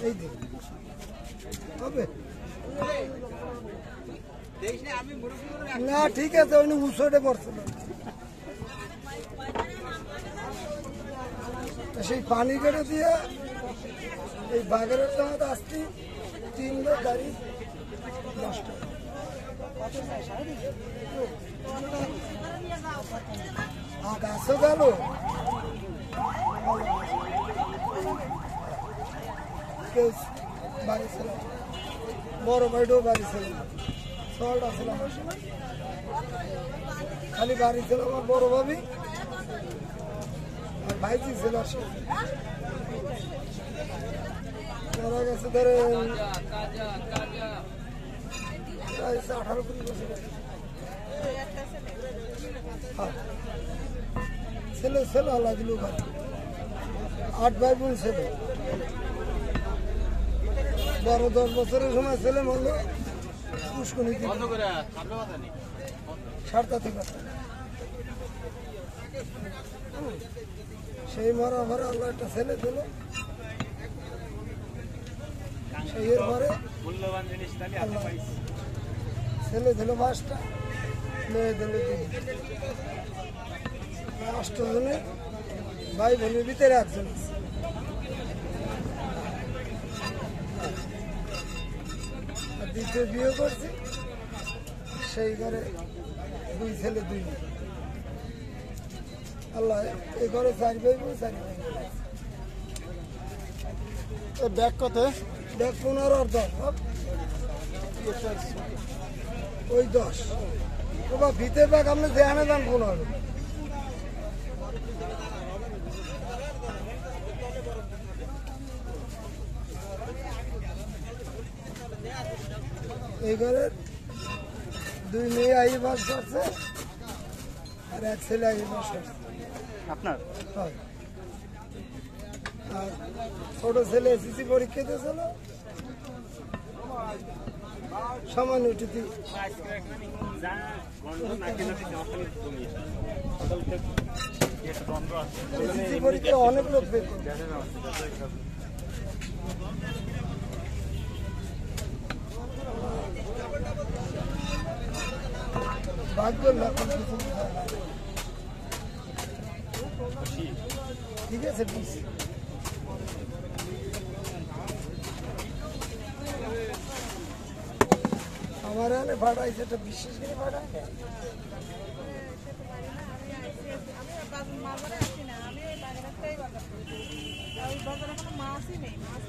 এই দিন হবে না, ঠিক আছে, উনি উৎসটে পড়ছিল। সেই পানি কেটে দিয়ে এই বাগের দাঁত আসতে 3 লোক গাড়ি নষ্ট। গাছও গেল, কেউ বাড়ি ছিল, বড় ভাইটাও বাড়ি ছিল, সলটা ছিল আমার সময়, খালি বাড়ি ছিল আমার বড় ভাবি আর ভাইজি ছিল। মারা গেছে ধরে 18-20 বছর। ছেলে ছেলে আল্লাহ দিল ভাই, 8 ভাই বোন ছেলে। বড় 10 বছরের সময় ছেলে মরল পুষ্কনি, 7:30 কথা। সেই মরা ভরে আল্লাহ একটা ছেলে দিল, সেই এর পরে ছেলে দিল 5টা, মেয়ে দিল 2। 8 জনের ভাই বোনের ভিতরে একজন আছে। আর দ্বিতীয় বিয়ে করছি, সেই ঘরে 2 ছেলে 2 মেয়ে। আল্লাহ এই ঘরে 4 ভাই বোন 4 ভাই। ব্যাগ কত? ব্যাগ 15 আর 10, ওই 10 বাবা ভিতরে ব্যাগ আপনি দেখানে দাম 15। এই ঘরের 2 মেয়ে আই বাস করছে আর 1 ছেলে আই বাস করছে আপনার। হয়। আর ছোট ছেলে এসএসসি পরীক্ষা দিয়েছিল, সামান্য উঠেছি। এসএসসি পরীক্ষা অনেক লোক বের করে। ভাগ্য না, ঠিক আছে। আমার এখানে ভাড়াইছে, এটা বিশেষ করে ভাড়া। মাছই নেই, মাছ